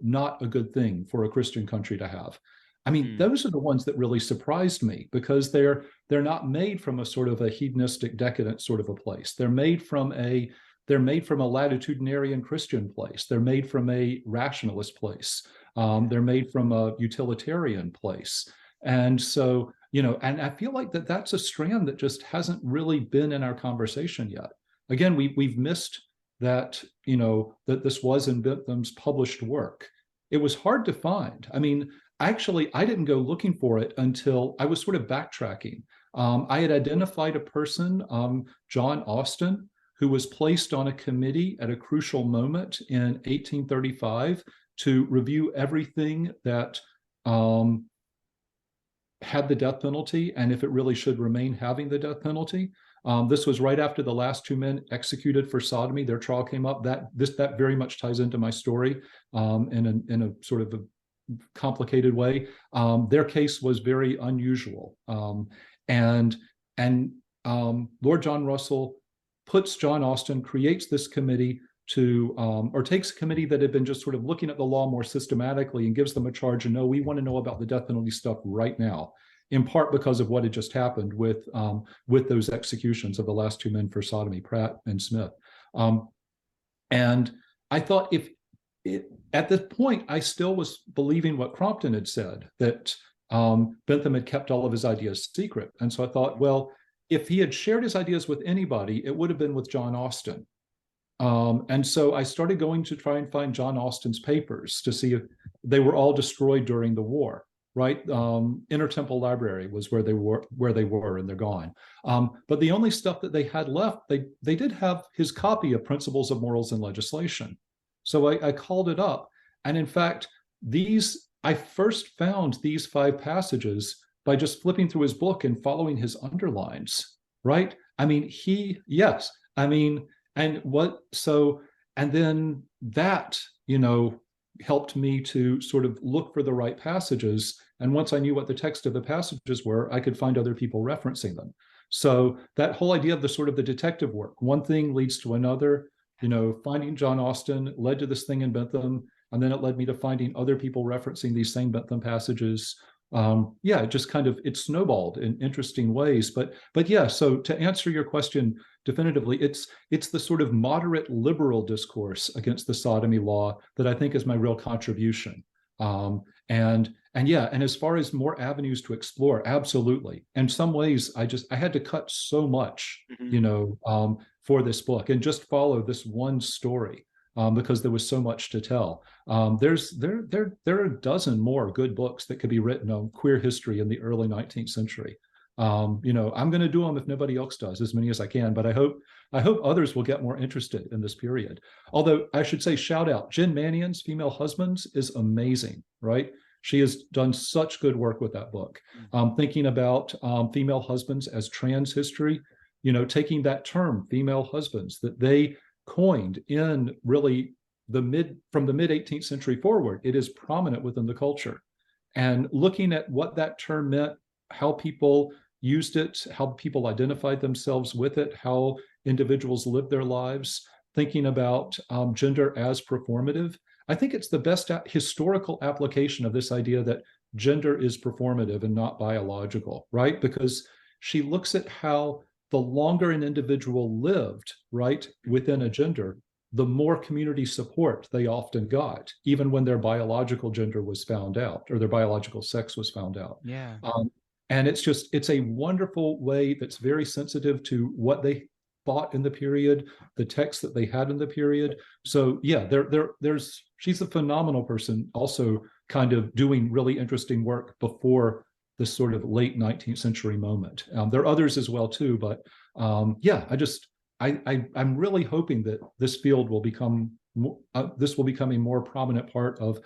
S1: not a good thing for a Christian country to have. I mean, those are the ones that really surprised me because they're not made from a sort of a hedonistic, decadent sort of a place. They're made from a latitudinarian Christian place. They're made from a rationalist place. They're made from a utilitarian place. And so, and I feel like that's a strand that just hasn't really been in our conversation yet. Again, we've missed that, that this was in Bentham's published work. It was hard to find. I mean, actually, I didn't go looking for it until I was sort of backtracking. I had identified a person, John Austin, who was placed on a committee at a crucial moment in 1835 to review everything that had the death penalty and if it really should remain having the death penalty. This was right after the last two men executed for sodomy. Their trial came up. That very much ties into my story in a sort of a complicated way. Their case was very unusual, and Lord John Russell puts John Austin, creates this committee to, or takes a committee that had been just sort of looking at the law more systematically and gives them a charge. And no, we want to know about the death penalty stuff right now, in part because of what had just happened with those executions of the last two men for sodomy, Pratt and Smith. And I thought at this point, I still was believing what Crompton had said, that Bentham had kept all of his ideas secret. And so I thought, well, if he had shared his ideas with anybody, it would have been with John Austin. And so I started going to try and find John Austin's papers to see if they were all destroyed during the war, right? Inner Temple Library was where they were, and they're gone. But the only stuff that they had left, they did have his copy of Principles of Morals and Legislation. So I called it up. And in fact, I first found these 5 passages by just flipping through his book and following his underlines, right? I mean, and then that, helped me to sort of look for the right passages. And once I knew what the text of the passages were, I could find other people referencing them. So that whole idea of the sort of the detective work, one thing leads to another, finding John Austin led to this thing in Bentham, and then it led me to finding other people referencing these same Bentham passages. It just kind of, it snowballed in interesting ways. But yeah, so to answer your question definitively, it's the sort of moderate liberal discourse against the sodomy law that I think is my real contribution. And as far as more avenues to explore, absolutely. In some ways, I had to cut so much, for this book and just follow this one story. Because there was so much to tell. There are a dozen more good books that could be written on queer history in the early 19th century. I'm going to do them if nobody else does, as many as I can. But I hope others will get more interested in this period. Although I should say, shout out, Jen Mannion's Female Husbands is amazing, right? She has done such good work with that book. Thinking about female husbands as trans history, taking that term, female husbands, that they coined in really from the mid 18th century forward, it is prominent within the culture. And looking at what that term meant, how people used it, how people identified themselves with it, how individuals lived their lives, thinking about gender as performative. I think it's the best historical application of this idea that gender is performative and not biological, right? Because she looks at how the longer an individual lived, right, within a gender, the more community support they often got, even when their biological gender was found out or their biological sex was found out.
S2: Yeah.
S1: And it's a wonderful way that's very sensitive to what they thought in the period, the text that they had in the period. So yeah, she's a phenomenal person, also kind of doing really interesting work before this sort of late 19th century moment. There are others as well too, but I'm really hoping that this field will become a more prominent part of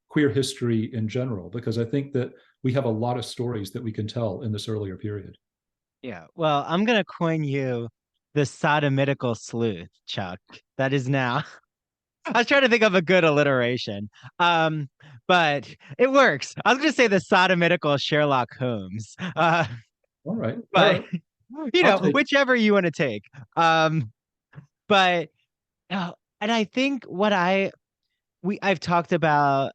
S1: queer history in general, because I think that we have a lot of stories that we can tell in this earlier period.
S2: Yeah, well, I'm gonna coin you the sodomitical sleuth, Chuck. That is now. I was trying to think of a good alliteration, but it works. I was going to say the sodomitical Sherlock Holmes,
S1: All right,
S2: but whichever you want to take. But and I think what I've talked about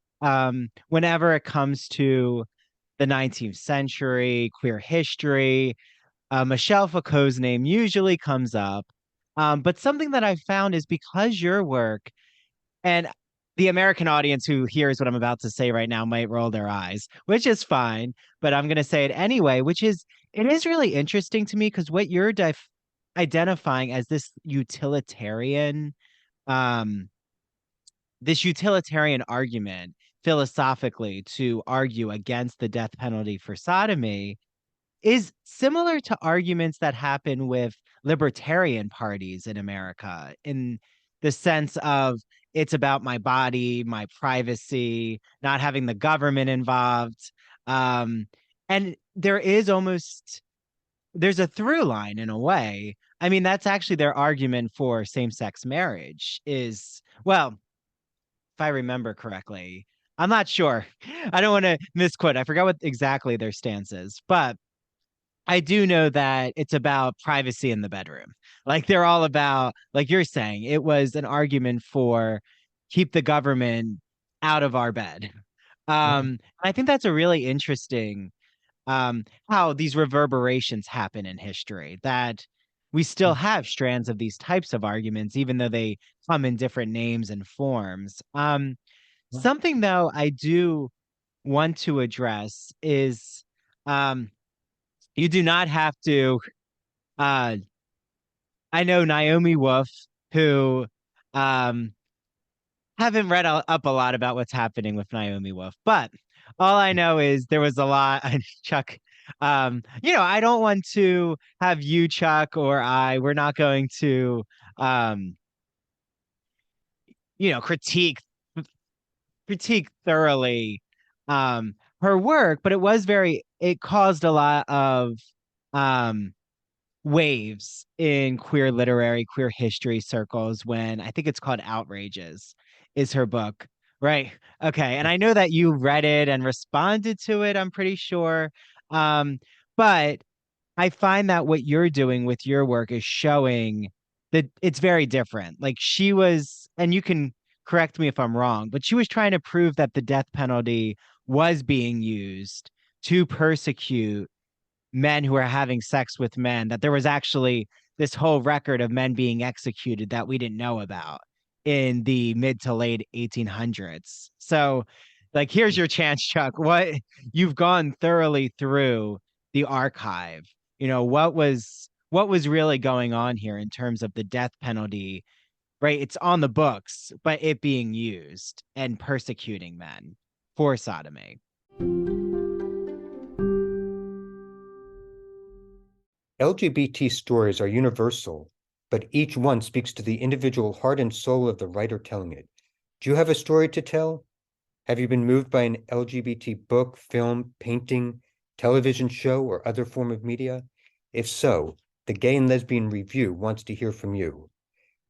S2: whenever it comes to the 19th century queer history, Michel Foucault's name usually comes up. But something that I found is, because your work, and the American audience who hears what I'm about to say right now might roll their eyes, which is fine, but I'm going to say it anyway, it is really interesting to me, because what you're identifying as this utilitarian argument philosophically to argue against the death penalty for sodomy is similar to arguments that happen with libertarian parties in America, in the sense of it's about my body, my privacy, not having the government involved. And there's a through line in a way. I mean, that's actually their argument for same-sex marriage is, well, if I remember correctly, I'm not sure. I don't want to misquote. I forgot what exactly their stance is, but I do know that it's about privacy in the bedroom. Like they're all about, like you're saying, it was an argument for keep the government out of our bed. I think that's a really interesting how these reverberations happen in history, that we still have strands of these types of arguments, even though they come in different names and forms. Something, though, I do want to address is you do not have to. I know Naomi Wolf, who haven't read up a lot about what's happening with Naomi Wolf, but all I know is there was a lot. Chuck, I don't want to have you, Chuck, or we're not going to, critique thoroughly her work, but it caused a lot of waves in queer literary, queer history circles when I think it's called Outrages is her book. Right. Okay. And I know that you read it and responded to it, I'm pretty sure. But I find that what you're doing with your work is showing that it's very different. Like she was, and you can correct me if I'm wrong, but she was trying to prove that the death penalty was being used to persecute men who are having sex with men, that there was actually this whole record of men being executed that we didn't know about in the mid to late 1800s. So, like, here's your chance, Chuck. You've gone thoroughly through the archive. What was really going on here in terms of the death penalty, right? It's on the books, but it being used and persecuting men for sodomy.
S4: LGBT stories are universal, but each one speaks to the individual heart and soul of the writer telling it. Do you have a story to tell? Have you been moved by an LGBT book, film, painting, television show, or other form of media? If so, the Gay and Lesbian Review wants to hear from you.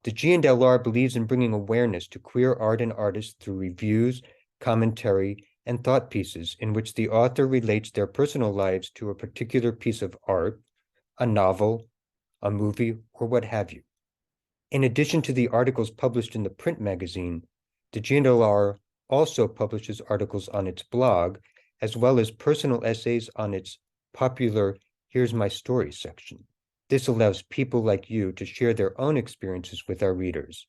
S4: The G&LR believes in bringing awareness to queer art and artists through reviews, commentary, and thought pieces in which the author relates their personal lives to a particular piece of art, a novel, a movie, or what have you. In addition to the articles published in the print magazine, the G&LR also publishes articles on its blog, as well as personal essays on its popular Here's My Story section. This allows people like you to share their own experiences with our readers.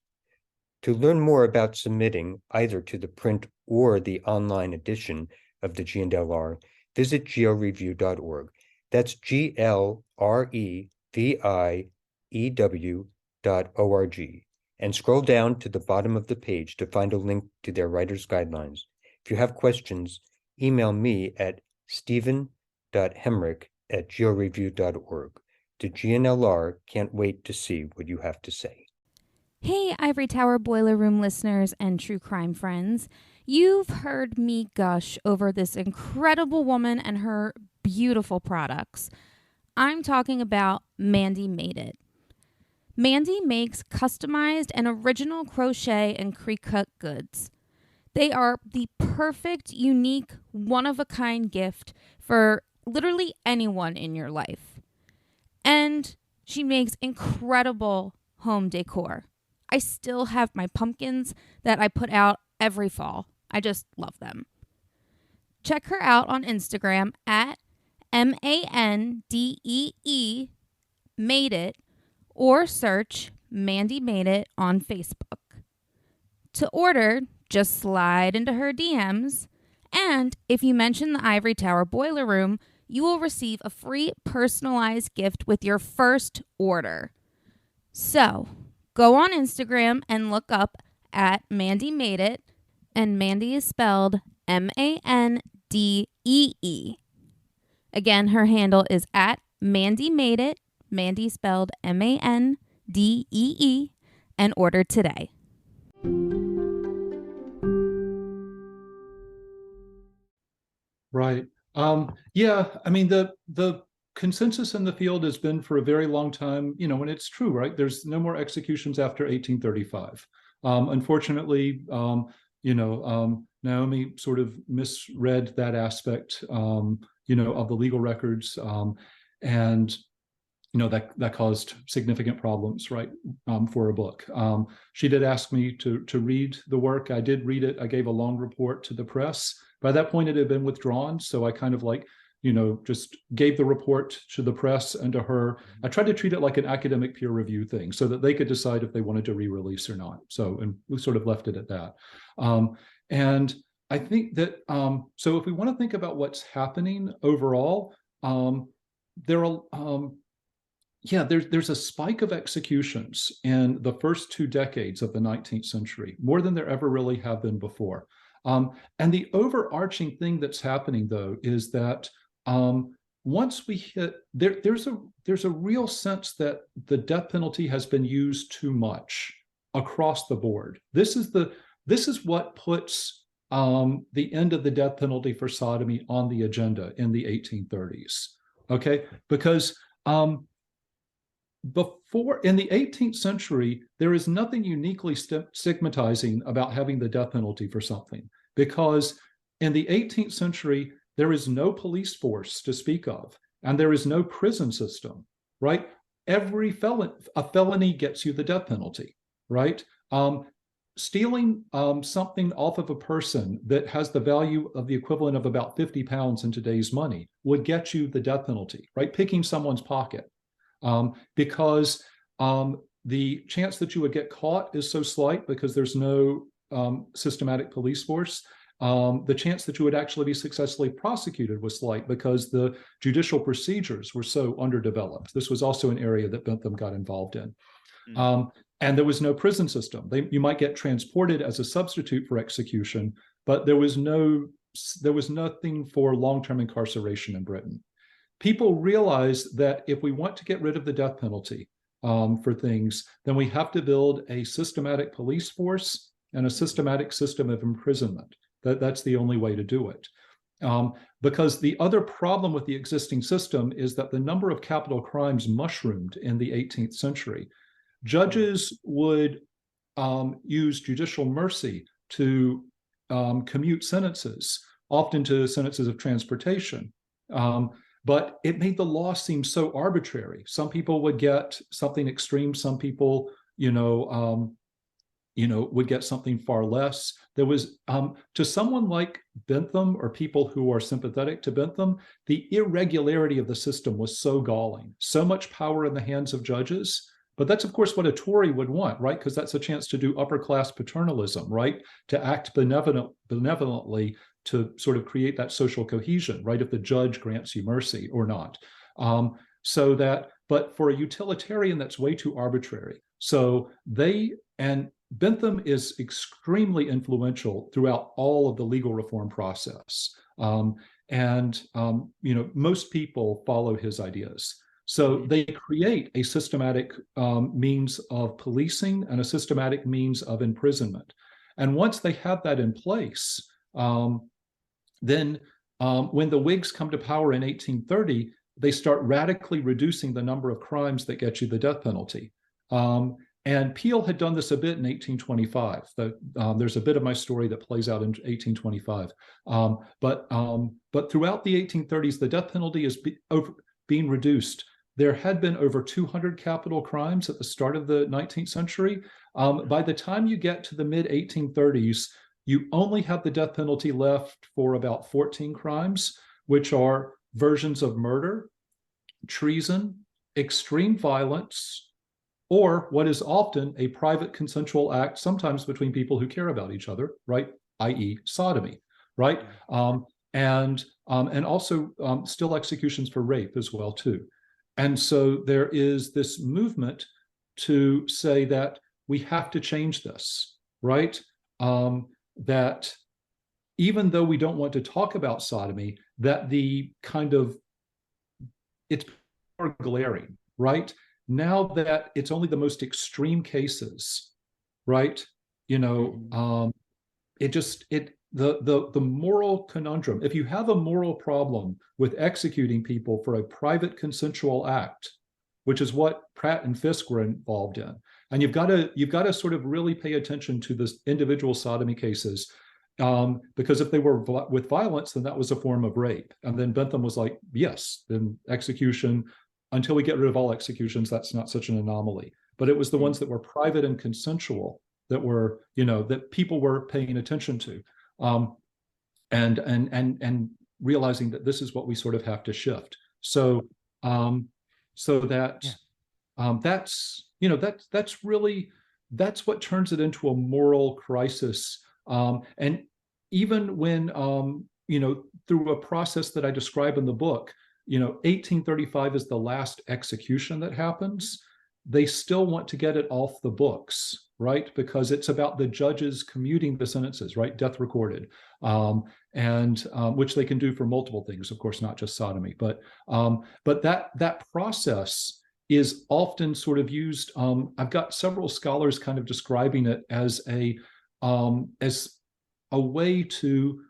S4: To learn more about submitting either to the print or the online edition of the G&LR, visit georeview.org. That's GLREVIEW.org, and scroll down to the bottom of the page to find a link to their writer's guidelines. If you have questions, email me at stephen.hemrick@georeview.org. The G&LR can't wait to see what you have to say.
S5: Hey, Ivory Tower Boiler Room listeners and true crime friends. You've heard me gush over this incredible woman and her beautiful products. I'm talking about Mandy Made It. Mandy makes customized and original crochet and pre-cut goods. They are the perfect, unique, one-of-a-kind gift for literally anyone in your life. And she makes incredible home decor. I still have my pumpkins that I put out every fall. I just love them. Check her out on Instagram at MANDEE Made It, or search Mandy Made It on Facebook. To order, just slide into her DMs, and if you mention the Ivory Tower Boiler Room, you will receive a free personalized gift with your first order. So, go on Instagram and look up at Mandy Made It, and Mandy is spelled MANDEE. Again, her handle is at Mandy Made It, Mandy spelled MANDEE, and order today.
S1: Right. Yeah, I mean, the consensus in the field has been for a very long time, and it's true, right? There's no more executions after 1835. Unfortunately, Naomi sort of misread that aspect, of the legal records, and that caused significant problems, right, for a book. She did ask me to read the work. I did read it. I gave a long report to the press. By that point, it had been withdrawn, so I kind of just gave the report to the press and to her. I tried to treat it like an academic peer review thing so that they could decide if they wanted to re-release or not. And we sort of left it at that. And I think that, so if we want to think about what's happening overall, there's a spike of executions in the first 2 decades of the 19th century, more than there ever really have been before. And the overarching thing that's happening, though, is that once we hit, there's a real sense that the death penalty has been used too much across the board. This is what puts the end of the death penalty for sodomy on the agenda in the 1830s. Okay, because before, in the 18th century, there is nothing uniquely stigmatizing about having the death penalty for something, because in the 18th century, there is no police force to speak of, and there is no prison system, right? Every felony gets you the death penalty, right? Stealing something off of a person that has the value of the equivalent of about 50 pounds in today's money would get you the death penalty, right? Picking someone's pocket. Because the chance that you would get caught is so slight because there's no systematic police force. The chance that you would actually be successfully prosecuted was slight because the judicial procedures were so underdeveloped. This was also an area that Bentham got involved in. And there was no prison system. You might get transported as a substitute for execution, but there was nothing for long-term incarceration in Britain. People realize that if we want to get rid of the death penalty for things, then we have to build a systematic police force and a systematic system of imprisonment. That's the only way to do it. Because the other problem with the existing system is that the number of capital crimes mushroomed in the 18th century. Judges would use judicial mercy to commute sentences, often to sentences of transportation. But it made the law seem so arbitrary. Some people would get something extreme. Some people, would get something far less. There was, to someone like Bentham or people who are sympathetic to Bentham, the irregularity of the system was so galling. So much power in the hands of judges. But that's, of course, what a Tory would want, right? Because that's a chance to do upper-class paternalism, right? To act benevolently to sort of create that social cohesion, right? If the judge grants you mercy or not. But for a utilitarian, that's way too arbitrary. And Bentham is extremely influential throughout all of the legal reform process. Most people follow his ideas. So they create a systematic means of policing and a systematic means of imprisonment. And once they have that in place, then when the Whigs come to power in 1830, they start radically reducing the number of crimes that get you the death penalty. And Peel had done this a bit in 1825. There's a bit of my story that plays out in 1825. But throughout the 1830s, the death penalty is being reduced. There had been over 200 capital crimes at the start of the 19th century. By the time you get to the mid-1830s, you only have the death penalty left for about 14 crimes, which are versions of murder, treason, extreme violence, or what is often a private consensual act, sometimes between people who care about each other, right? i.e. sodomy, right? And also still executions for rape as well, too. And so there is this movement to say that we have to change this, right? That even though we don't want to talk about sodomy, that the kind of it's more glaring, right? Now that it's only the most extreme cases, right? It just the moral conundrum. If you have a moral problem with executing people for a private consensual act, which is what Pratt and Fisk were involved in, and you've got to sort of really pay attention to the individual sodomy cases, because if they were with violence, then that was a form of rape. And then Bentham was like, yes, then execution, until we get rid of all executions, that's not such an anomaly. But it was the ones that were private and consensual that were, that people were paying attention to, and realizing that this is what we sort of have to shift. So that that's really, that's what turns it into a moral crisis. And even when through a process that I describe in the book, 1835 is the last execution that happens. They still want to get it off the books, right? Because it's about the judges commuting the sentences, right? Death recorded, and which they can do for multiple things, of course, not just sodomy. But that process is often sort of used. I've got several scholars kind of describing it as a way to,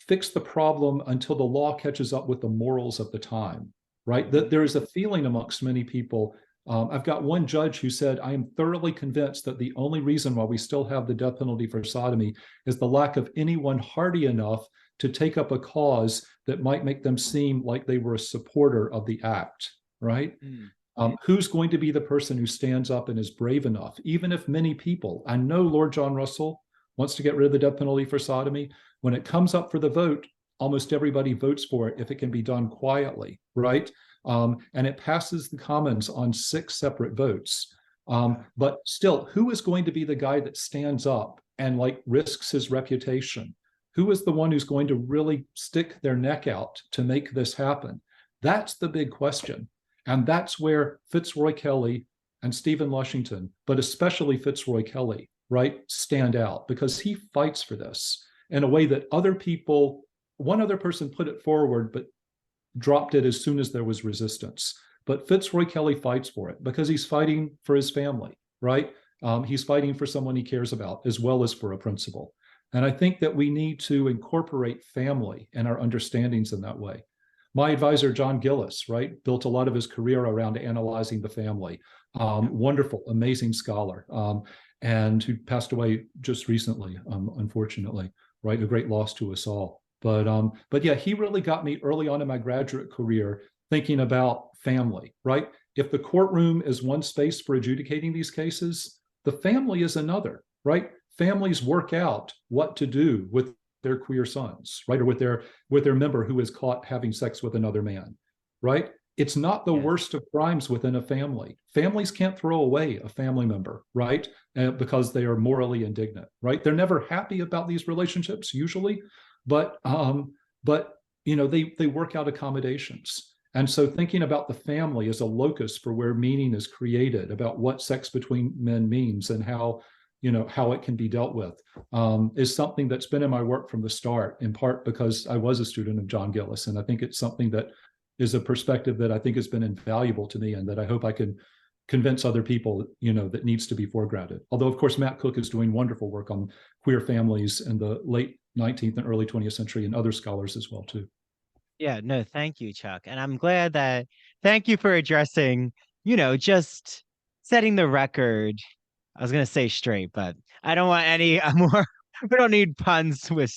S1: fix the problem until the law catches up with the morals of the time, right? That there is a feeling amongst many people. I've got one judge who said, I am thoroughly convinced that the only reason why we still have the death penalty for sodomy is the lack of anyone hardy enough to take up a cause that might make them seem like they were a supporter of the act, right? Who's going to be the person who stands up and is brave enough, even if many people, I know Lord John Russell wants to get rid of the death penalty for sodomy. When it comes up for the vote, almost everybody votes for it if it can be done quietly, right? And it passes the Commons on 6 separate votes. But still, who is going to be the guy that stands up and risks his reputation? Who is the one who's going to really stick their neck out to make this happen? That's the big question. And that's where Fitzroy Kelly and Stephen Lushington, but especially Fitzroy Kelly, right, stand out, because he fights for this in a way that one other person put it forward, but dropped it as soon as there was resistance. But Fitzroy Kelly fights for it because he's fighting for his family, right? He's fighting for someone he cares about as well as for a principle. And I think that we need to incorporate family in our understandings in that way. My advisor, John Gillis, right, built a lot of his career around analyzing the family. Wonderful, amazing scholar, and who passed away just recently, unfortunately, right? A great loss to us all. But yeah, he really got me early on in my graduate career thinking about family, right? If the courtroom is one space for adjudicating these cases, the family is another, right? Families work out what to do with their queer sons, right? Or with their member who is caught having sex with another man, right? It's not the worst of crimes within a family. Families can't throw away a family member, right? Because they are morally indignant, right? They're never happy about these relationships usually, but they work out accommodations. And so thinking about the family as a locus for where meaning is created, about what sex between men means and how it can be dealt with, is something that's been in my work from the start, in part because I was a student of John Gillis. And I think it's something that is a perspective that I think has been invaluable to me and that I hope I can convince other people, that needs to be foregrounded. Although, of course, Matt Cook is doing wonderful work on queer families in the late 19th and early 20th century, and other scholars as well, too.
S2: Yeah, no, thank you, Chuck. And I'm glad thank you for addressing, just setting the record. I was going to say straight, but I don't want any more. We don't need puns with,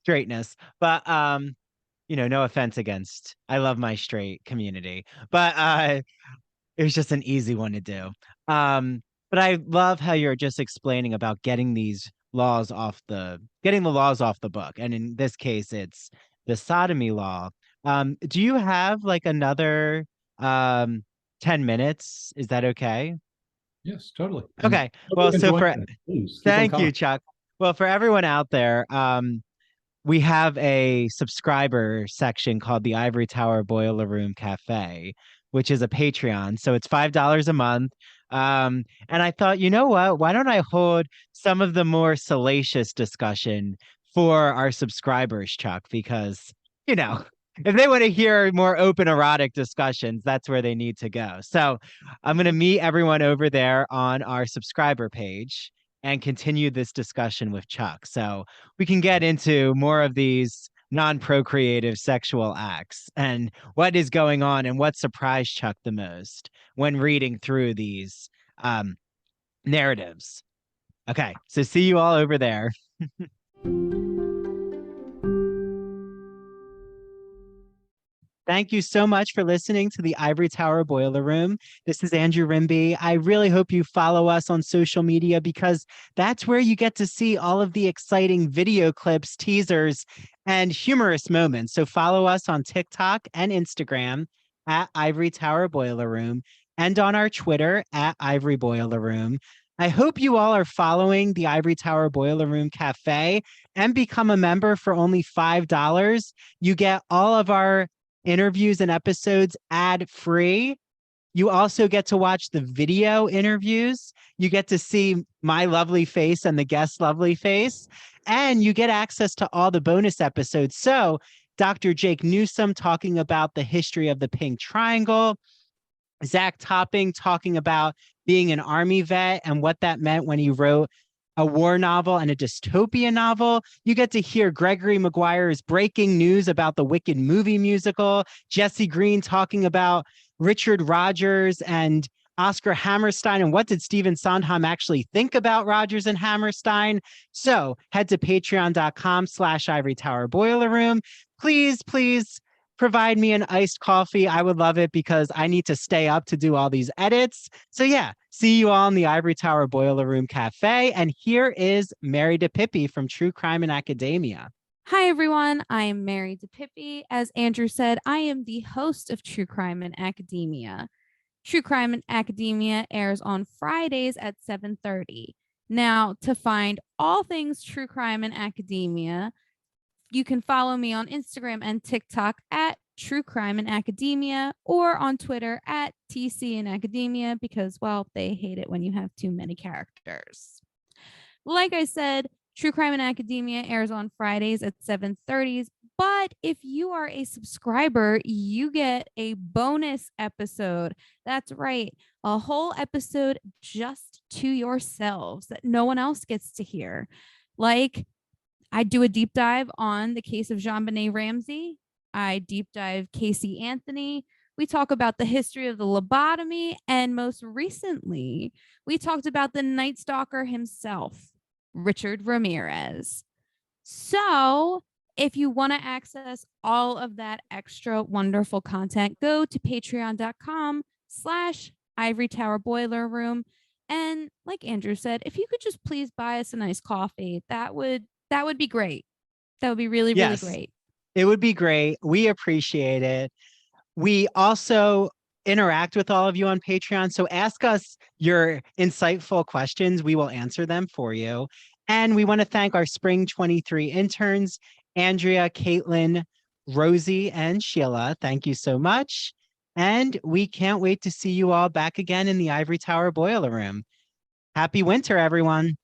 S2: straightness. But, no offense against, I love my straight community, but it was just an easy one to do. But I love how you're just explaining about getting the laws off the book. And in this case, it's the sodomy law. Do you have another 10 minutes? Is that okay?
S1: Yes, totally.
S2: Okay. Well, thank you, Chuck. Well, for everyone out there, we have a subscriber section called the Ivory Tower Boiler Room Cafe, which is a Patreon. So it's $5 a month. And I thought, you know what? Why don't I hold some of the more salacious discussion for our subscribers, Chuck? Because, if they want to hear more open erotic discussions, that's where they need to go. So I'm going to meet everyone over there on our subscriber page and continue this discussion with Chuck. So we can get into more of these non-procreative sexual acts and what is going on and what surprised Chuck the most when reading through these narratives. Okay, so see you all over there. Thank you so much for listening to the Ivory Tower Boiler Room. This is Andrew Rimby. I really hope you follow us on social media because that's where you get to see all of the exciting video clips, teasers, and humorous moments. So follow us on TikTok and Instagram at Ivory Tower Boiler Room and on our Twitter at Ivory Boiler Room. I hope you all are following the Ivory Tower Boiler Room Cafe and become a member for only $5. You get all of our interviews and episodes ad-free. You also get to watch the video interviews. You get to see my lovely face and the guest's lovely face, and you get access to all the bonus episodes. So Dr. Jake Newsom talking about the history of the pink triangle, Zach Topping talking about being an Army vet and what that meant when he wrote a war novel and a dystopian novel. You get to hear Gregory Maguire's breaking news about the Wicked movie musical, Jesse Green talking about Richard Rodgers and Oscar Hammerstein, and what did Stephen Sondheim actually think about Rodgers and Hammerstein. So head to patreon.com/Ivory Tower Boiler Room. Please provide me an iced coffee. I would love it because I need to stay up to do all these edits. So yeah, see you all in the Ivory Tower Boiler Room Cafe. And here is Mary DePippi from True Crime and Academia.
S5: Hi, everyone. I am Mary DePippi. As Andrew said, I am the host of True Crime and Academia. True Crime and Academia airs on Fridays at 7:30. Now, to find all things True Crime and Academia, you can follow me on Instagram and TikTok at True Crime and Academia or on Twitter at TC and Academia because, well, they hate it when you have too many characters. Like I said, True Crime and Academia airs on Fridays at 7:30. But if you are a subscriber, you get a bonus episode. That's right, a whole episode just to yourselves that no one else gets to hear. Like, I do a deep dive on the case of JonBenet Ramsey. I deep dive Casey Anthony. We talk about the history of the lobotomy. And most recently, we talked about the Night Stalker himself, Richard Ramirez. So if you want to access all of that extra wonderful content, go to patreon.com/Ivory Tower Boiler Room. And like Andrew said, if you could just please buy us a nice coffee, that would be great. That would be really, really great.
S2: It would be great. We appreciate it. We also interact with all of you on Patreon. So ask us your insightful questions. We will answer them for you. And we want to thank our Spring 23 interns, Andrea, Caitlin, Rosie, and Sheila. Thank you so much. And we can't wait to see you all back again in the Ivory Tower Boiler Room. Happy winter, everyone.